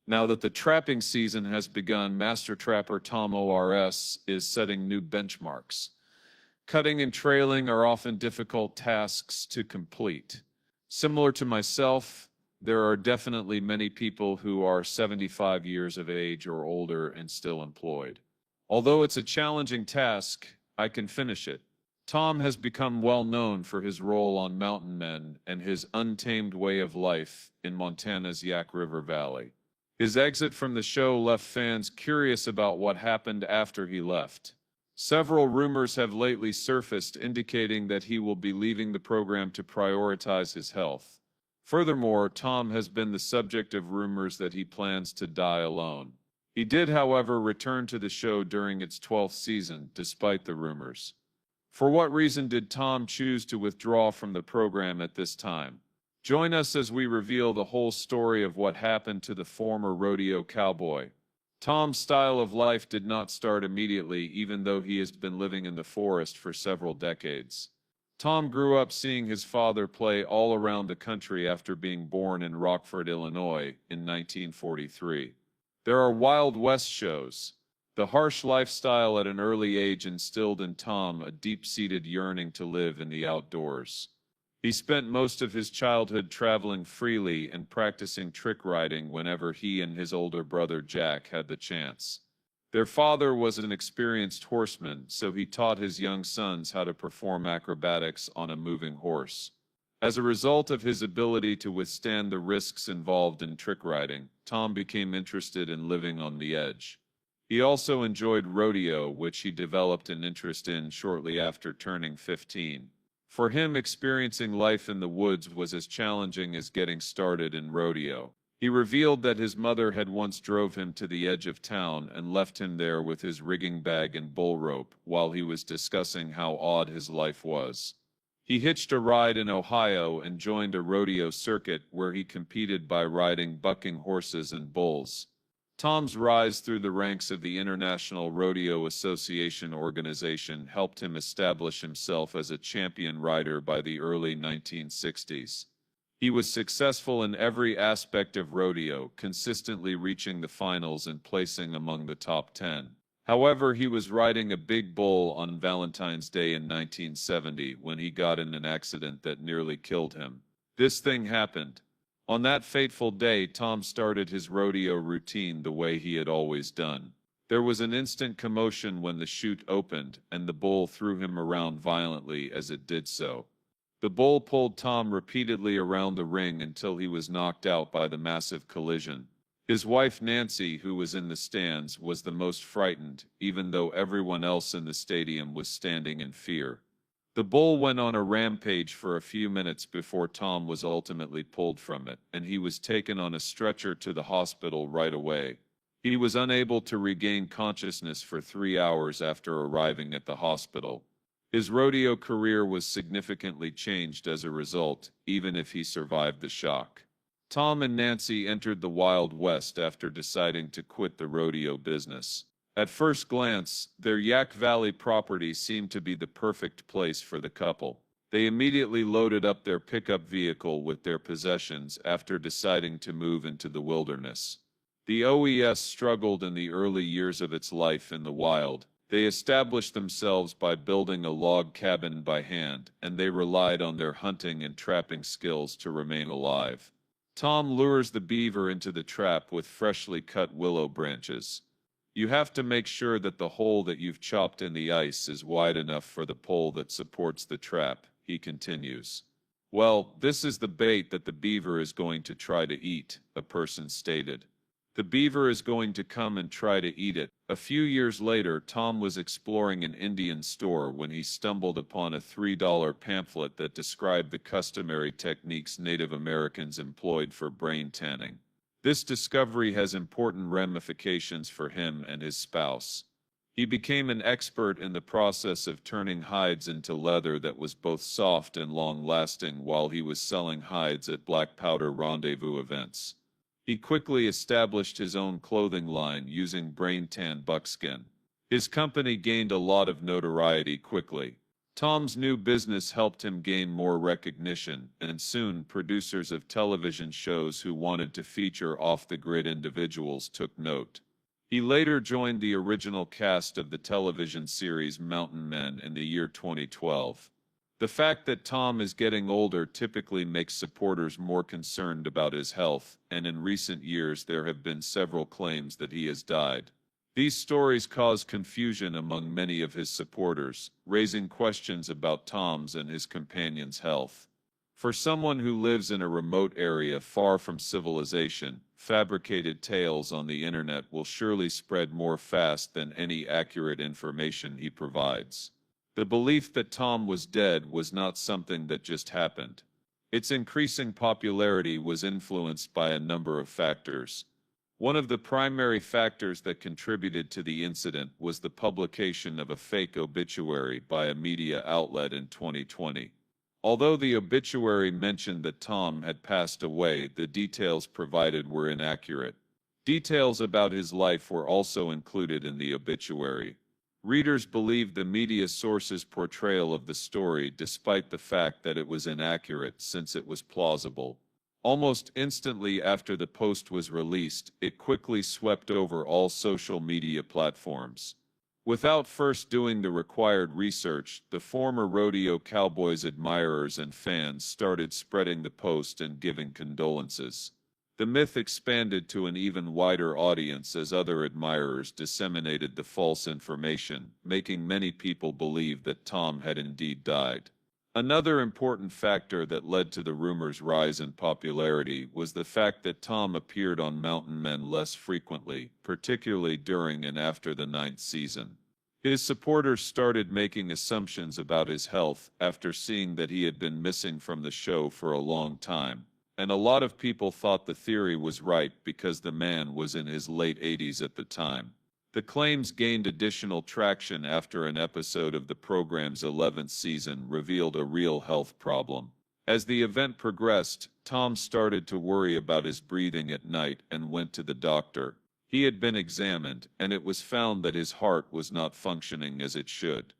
Now that the trapping season has begun, Master Trapper Tom Oars is setting new benchmarks. Cutting and trailing are often difficult tasks to complete. Similar to myself, there are definitely many people who are 75 years of age or older and still employed. Although it's a challenging task, I can finish it. Tom has become well known for his role on Mountain Men and his untamed way of life in Montana's Yak River Valley. His exit from the show left fans curious about what happened after he left. Several rumors have lately surfaced indicating that he will be leaving the program to prioritize his health. Furthermore, Tom has been the subject of rumors that he plans to die alone. He did, however, return to the show during its 12th season, despite the rumors. For what reason did Tom choose to withdraw from the program at this time? Join us as we reveal the whole story of what happened to the former rodeo cowboy. Tom's style of life did not start immediately, even though he has been living in the forest for several decades. Tom grew up seeing his father play all around the country after being born in Rockford, Illinois, in 1943. There are Wild West shows. The harsh lifestyle at an early age instilled in Tom a deep-seated yearning to live in the outdoors. He spent most of his childhood traveling freely and practicing trick riding whenever he and his older brother Jack had the chance. Their father was an experienced horseman, so he taught his young sons how to perform acrobatics on a moving horse. As a result of his ability to withstand the risks involved in trick riding, Tom became interested in living on the edge. He also enjoyed rodeo, which he developed an interest in shortly after turning 15. For him, experiencing life in the woods was as challenging as getting started in rodeo. He revealed that his mother had once drove him to the edge of town and left him there with his rigging bag and bull rope while he was discussing how odd his life was. He hitched a ride in Ohio and joined a rodeo circuit where he competed by riding bucking horses and bulls. Tom's rise through the ranks of the International Rodeo Association organization helped him establish himself as a champion rider by the early 1960s. He was successful in every aspect of rodeo, consistently reaching the finals and placing among the top 10. However, he was riding a big bull on Valentine's Day in 1970 when he got in an accident that nearly killed him. This thing happened. On that fateful day, Tom started his rodeo routine the way he had always done. There was an instant commotion when the chute opened, and the bull threw him around violently as it did so. The bull pulled Tom repeatedly around the ring until he was knocked out by the massive collision. His wife Nancy, who was in the stands, was the most frightened, even though everyone else in the stadium was standing in fear. The bull went on a rampage for a few minutes before Tom was ultimately pulled from it, and he was taken on a stretcher to the hospital right away. He was unable to regain consciousness for 3 hours after arriving at the hospital. His rodeo career was significantly changed as a result, even if he survived the shock. Tom and Nancy entered the Wild West after deciding to quit the rodeo business. At first glance, their Yak Valley property seemed to be the perfect place for the couple. They immediately loaded up their pickup vehicle with their possessions after deciding to move into the wilderness. The OES struggled in the early years of its life in the wild. They established themselves by building a log cabin by hand, and they relied on their hunting and trapping skills to remain alive. Tom lures the beaver into the trap with freshly cut willow branches. You have to make sure that the hole that you've chopped in the ice is wide enough for the pole that supports the trap, he continues. Well, this is the bait that the beaver is going to try to eat, a person stated. The beaver is going to come and try to eat it. A few years later, Tom was exploring an Indian store when he stumbled upon a $3 pamphlet that described the customary techniques Native Americans employed for brain tanning. This discovery has important ramifications for him and his spouse. He became an expert in the process of turning hides into leather that was both soft and long-lasting while he was selling hides at black powder rendezvous events. He quickly established his own clothing line using brain tan buckskin. His company gained a lot of notoriety quickly. Tom's new business helped him gain more recognition, and soon producers of television shows who wanted to feature off-the-grid individuals took note. He later joined the original cast of the television series Mountain Men in the year 2012. The fact that Tom is getting older typically makes supporters more concerned about his health, and in recent years there have been several claims that he has died. These stories cause confusion among many of his supporters, raising questions about Tom's and his companion's health. For someone who lives in a remote area far from civilization, fabricated tales on the internet will surely spread more fast than any accurate information he provides. The belief that Tom was dead was not something that just happened. Its increasing popularity was influenced by a number of factors. One of the primary factors that contributed to the incident was the publication of a fake obituary by a media outlet in 2020. Although the obituary mentioned that Tom had passed away, the details provided were inaccurate. Details about his life were also included in the obituary. Readers believed the media source's portrayal of the story despite the fact that it was inaccurate since it was plausible. Almost instantly after the post was released, it quickly swept over all social media platforms. Without first doing the required research, the former rodeo cowboy's admirers and fans started spreading the post and giving condolences. The myth expanded to an even wider audience as other admirers disseminated the false information, making many people believe that Tom had indeed died. Another important factor that led to the rumor's rise in popularity was the fact that Tom appeared on Mountain Men less frequently, particularly during and after the 9th season. His supporters started making assumptions about his health after seeing that he had been missing from the show for a long time. And a lot of people thought the theory was right because the man was in his late 80s at the time. The claims gained additional traction after an episode of the program's 11th season revealed a real health problem. As the event progressed, Tom started to worry about his breathing at night and went to the doctor. He had been examined, and it was found that his heart was not functioning as it should.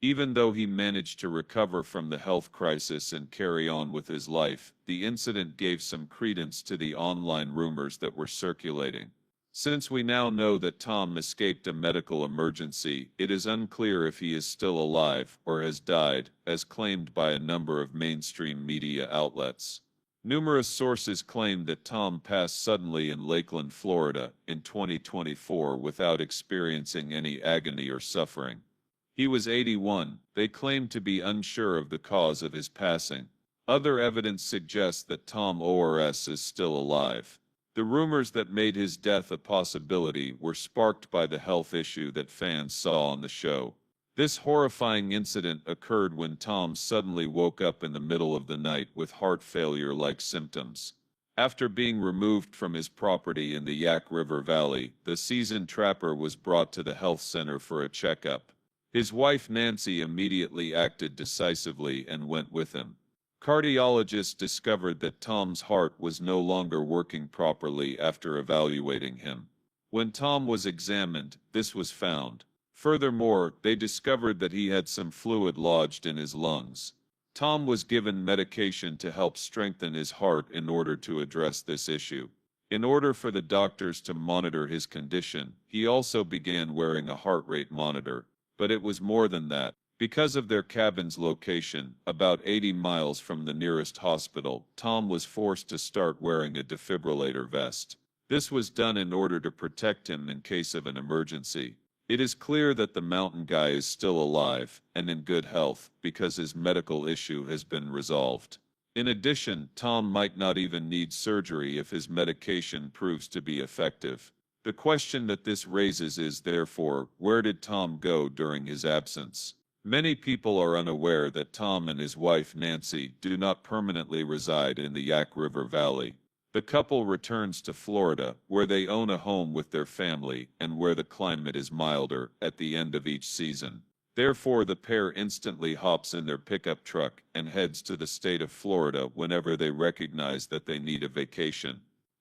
Even though he managed to recover from the health crisis and carry on with his life, the incident gave some credence to the online rumors that were circulating. Since we now know that Tom escaped a medical emergency, it is unclear if he is still alive or has died, as claimed by a number of mainstream media outlets. Numerous sources claimed that Tom passed suddenly in Lakeland, Florida, in 2024 without experiencing any agony or suffering. He was 81. They claimed to be unsure of the cause of his passing. Other evidence suggests that Tom Oar is still alive. The rumors that made his death a possibility were sparked by the health issue that fans saw on the show. This horrifying incident occurred when Tom suddenly woke up in the middle of the night with heart failure-like symptoms. After being removed from his property in the Yak River Valley, the seasoned trapper was brought to the health center for a checkup. His wife Nancy immediately acted decisively and went with him. Cardiologists discovered that Tom's heart was no longer working properly after evaluating him. When Tom was examined, this was found. Furthermore, they discovered that he had some fluid lodged in his lungs. Tom was given medication to help strengthen his heart in order to address this issue. In order for the doctors to monitor his condition, he also began wearing a heart rate monitor. But it was more than that. Because of their cabin's location, about 80 miles from the nearest hospital, Tom was forced to start wearing a defibrillator vest. This was done in order to protect him in case of an emergency. It is clear that the mountain guy is still alive and in good health because his medical issue has been resolved. In addition, Tom might not even need surgery if his medication proves to be effective. The question that this raises is, therefore, where did Tom go during his absence? Many people are unaware that Tom and his wife Nancy do not permanently reside in the Yak River Valley. The couple returns to Florida, where they own a home with their family and where the climate is milder, at the end of each season. Therefore, the pair instantly hops in their pickup truck and heads to the state of Florida whenever they recognize that they need a vacation.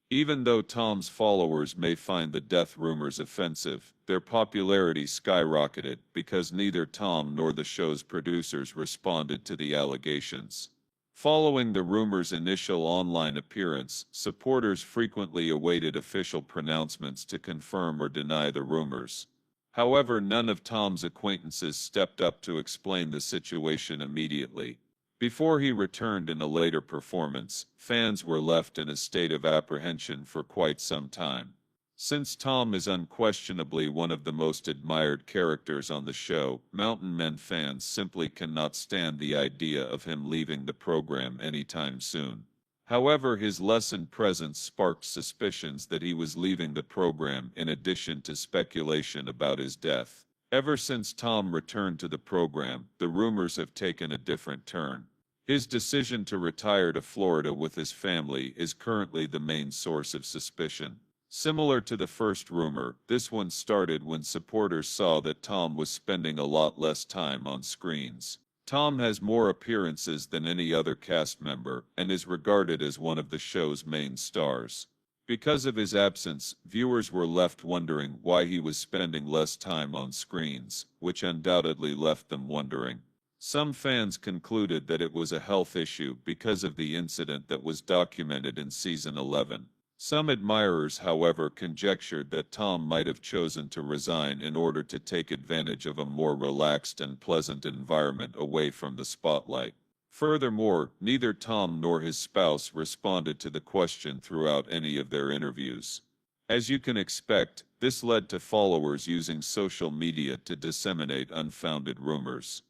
Even though Tom's followers may find the death rumors offensive, their popularity skyrocketed because neither Tom nor the show's producers responded to the allegations. Following the rumor's initial online appearance, supporters frequently awaited official pronouncements to confirm or deny the rumors. However, none of Tom's acquaintances stepped up to explain the situation immediately. Before he returned in a later performance, fans were left in a state of apprehension for quite some time. Since Tom is unquestionably one of the most admired characters on the show, Mountain Men fans simply cannot stand the idea of him leaving the program anytime soon. However, his lessened presence sparked suspicions that he was leaving the program in addition to speculation about his death. Ever since Tom returned to the program, the rumors have taken a different turn. His decision to retire to Florida with his family is currently the main source of suspicion. Similar to the first rumor, this one started when supporters saw that Tom was spending a lot less time on screens. Tom has more appearances than any other cast member and is regarded as one of the show's main stars. Because of his absence, viewers were left wondering why he was spending less time on screens, which undoubtedly left them wondering. Some fans concluded that it was a health issue because of the incident that was documented in season 11. Some admirers, however, conjectured that Tom might have chosen to resign in order to take advantage of a more relaxed and pleasant environment away from the spotlight. Furthermore, neither Tom nor his spouse responded to the question throughout any of their interviews. As you can expect, this led to followers using social media to disseminate unfounded rumors.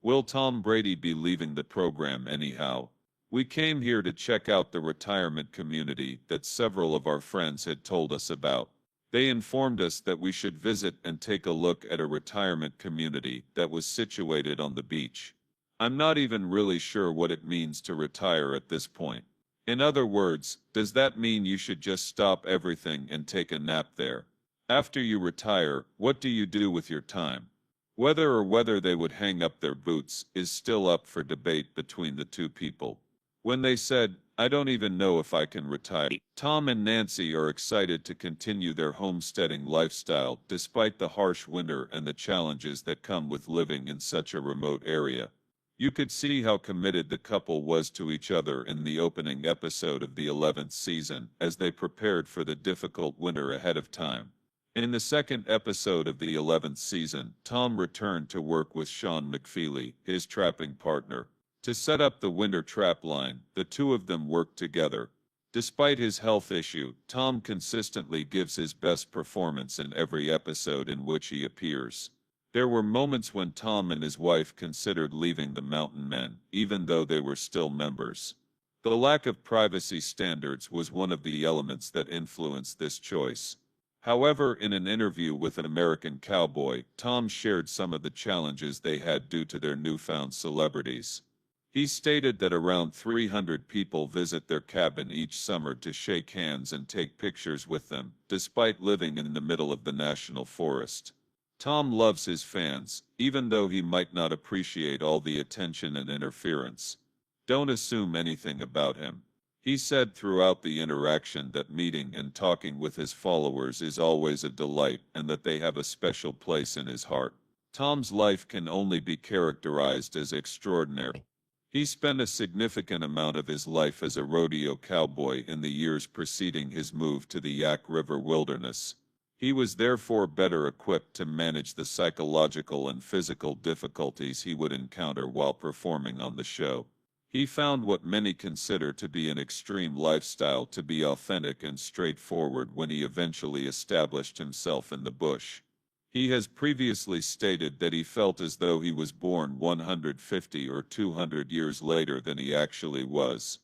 Will Tom Brady be leaving the program anyhow? We came here to check out the retirement community that several of our friends had told us about. They informed us that we should visit and take a look at a retirement community that was situated on the beach. I'm not even really sure what it means to retire at this point. In other words, does that mean you should just stop everything and take a nap there? After you retire, what do you do with your time? Whether they would hang up their boots is still up for debate between the two people. When they said, "I don't even know if I can retire," Tom and Nancy are excited to continue their homesteading lifestyle despite the harsh winter and the challenges that come with living in such a remote area. You could see how committed the couple was to each other in the opening episode of the 11th season as they prepared for the difficult winter ahead of time. In the second episode of the 11th season, Tom returned to work with Sean McFeely, his trapping partner. To set up the winter trap line, the two of them worked together. Despite his health issue, Tom consistently gives his best performance in every episode in which he appears. There were moments when Tom and his wife considered leaving the Mountain Men, even though they were still members. The lack of privacy standards was one of the elements that influenced this choice. However, in an interview with an American Cowboy, Tom shared some of the challenges they had due to their newfound celebrities. He stated that around 300 people visit their cabin each summer to shake hands and take pictures with them, despite living in the middle of the national forest. Tom loves his fans, even though he might not appreciate all the attention and interference. Don't assume anything about him. He said throughout the interaction that meeting and talking with his followers is always a delight and that they have a special place in his heart. Tom's life can only be characterized as extraordinary. He spent a significant amount of his life as a rodeo cowboy in the years preceding his move to the Yak River wilderness. He was therefore better equipped to manage the psychological and physical difficulties he would encounter while performing on the show. He found what many consider to be an extreme lifestyle to be authentic and straightforward when he eventually established himself in the bush. He has previously stated that he felt as though he was born 150 or 200 years later than he actually was.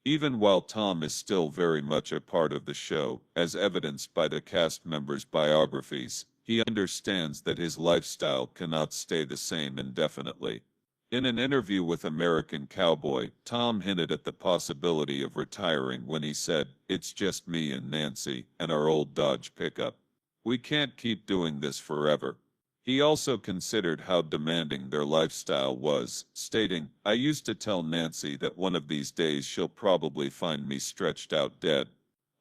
Even while Tom is still very much a part of the show, as evidenced by the cast members' biographies, he understands that his lifestyle cannot stay the same indefinitely. In an interview with American Cowboy, Tom hinted at the possibility of retiring when he said, "It's just me and Nancy, and our old Dodge pickup. We can't keep doing this forever." He also considered how demanding their lifestyle was, stating, "I used to tell Nancy that one of these days she'll probably find me stretched out dead.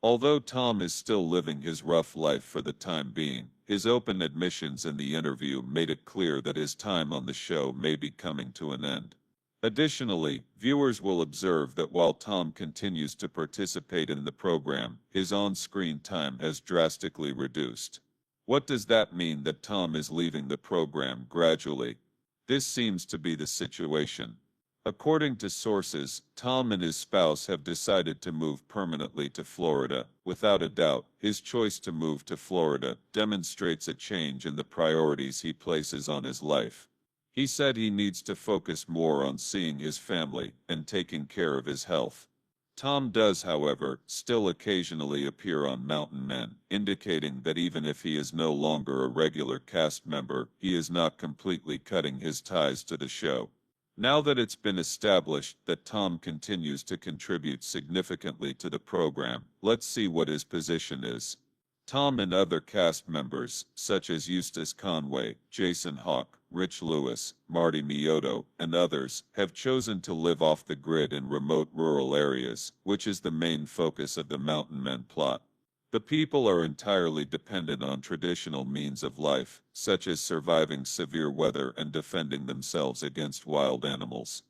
Although Tom is still living his rough life for the time being, his open admissions in the interview made it clear that his time on the show may be coming to an end. Additionally, viewers will observe that while Tom continues to participate in the program, his on-screen time has drastically reduced. What does that mean that Tom is leaving the program gradually? This seems to be the situation. According to sources, Tom and his spouse have decided to move permanently to Florida. Without a doubt, his choice to move to Florida demonstrates a change in the priorities he places on his life. He said he needs to focus more on seeing his family and taking care of his health. Tom does, however, still occasionally appear on Mountain Men, indicating that even if he is no longer a regular cast member, he is not completely cutting his ties to the show. Now that it's been established that Tom continues to contribute significantly to the program, let's see what his position is. Tom and other cast members, such as Eustace Conway, Jason Hawk, Rich Lewis, Marty Mioto, and others, have chosen to live off the grid in remote rural areas, which is the main focus of the Mountain Men plot. The people are entirely dependent on traditional means of life, such as surviving severe weather and defending themselves against wild animals.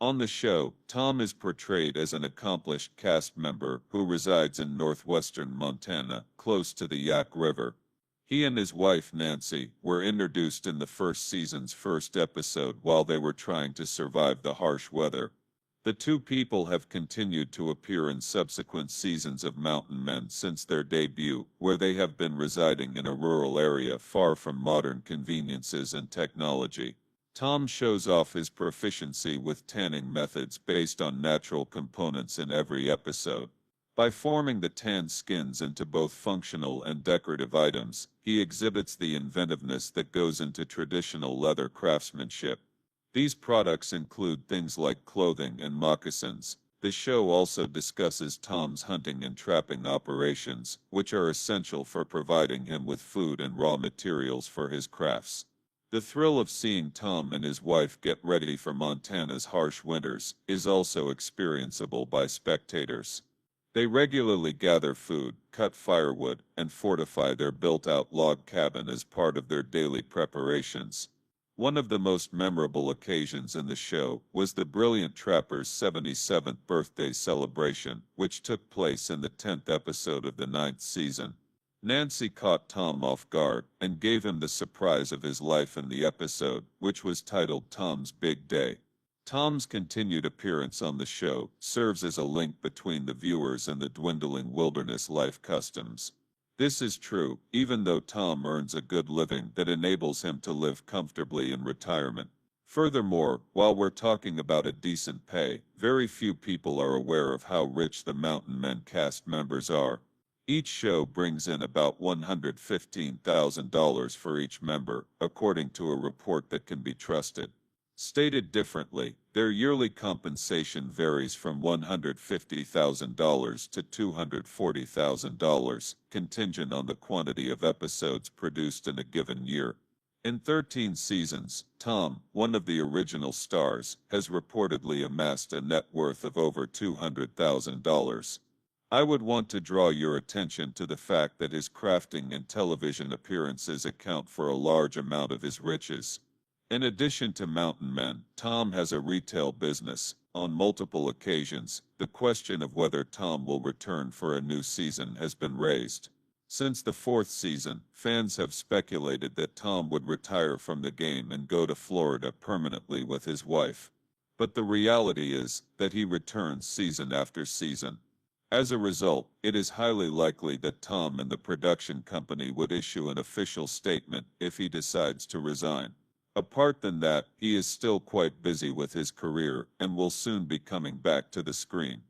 On the show, Tom is portrayed as an accomplished cast member who resides in northwestern Montana, close to the Yak River. He and his wife Nancy were introduced in the first season's first episode while they were trying to survive the harsh weather. The two people have continued to appear in subsequent seasons of Mountain Men since their debut, where they have been residing in a rural area far from modern conveniences and technology. Tom shows off his proficiency with tanning methods based on natural components in every episode. By forming the tanned skins into both functional and decorative items, he exhibits the inventiveness that goes into traditional leather craftsmanship. These products include things like clothing and moccasins. The show also discusses Tom's hunting and trapping operations, which are essential for providing him with food and raw materials for his crafts. The thrill of seeing Tom and his wife get ready for Montana's harsh winters is also experienceable by spectators. They regularly gather food, cut firewood, and fortify their built-out log cabin as part of their daily preparations. One of the most memorable occasions in the show was the brilliant trapper's 77th birthday celebration, which took place in the 10th episode of the 9th season. Nancy caught Tom off guard and gave him the surprise of his life in the episode, which was titled Tom's Big Day. Tom's continued appearance on the show serves as a link between the viewers and the dwindling wilderness life customs. This is true, even though Tom earns a good living that enables him to live comfortably in retirement. Furthermore, while we're talking about a decent pay, very few people are aware of how rich the Mountain Men cast members are. Each show brings in about $115,000 for each member, according to a report that can be trusted. Stated differently, their yearly compensation varies from $150,000 to $240,000, contingent on the quantity of episodes produced in a given year. In 13 seasons, Tom, one of the original stars, has reportedly amassed a net worth of over $200,000. I would want to draw your attention to the fact that his crafting and television appearances account for a large amount of his riches. In addition to Mountain Men, Tom has a retail business. On multiple occasions, the question of whether Tom will return for a new season has been raised. Since the 4th season, fans have speculated that Tom would retire from the game and go to Florida permanently with his wife. But the reality is that he returns season after season. As a result, it is highly likely that Tom and the production company would issue an official statement if he decides to resign. Apart from that, he is still quite busy with his career and will soon be coming back to the screen.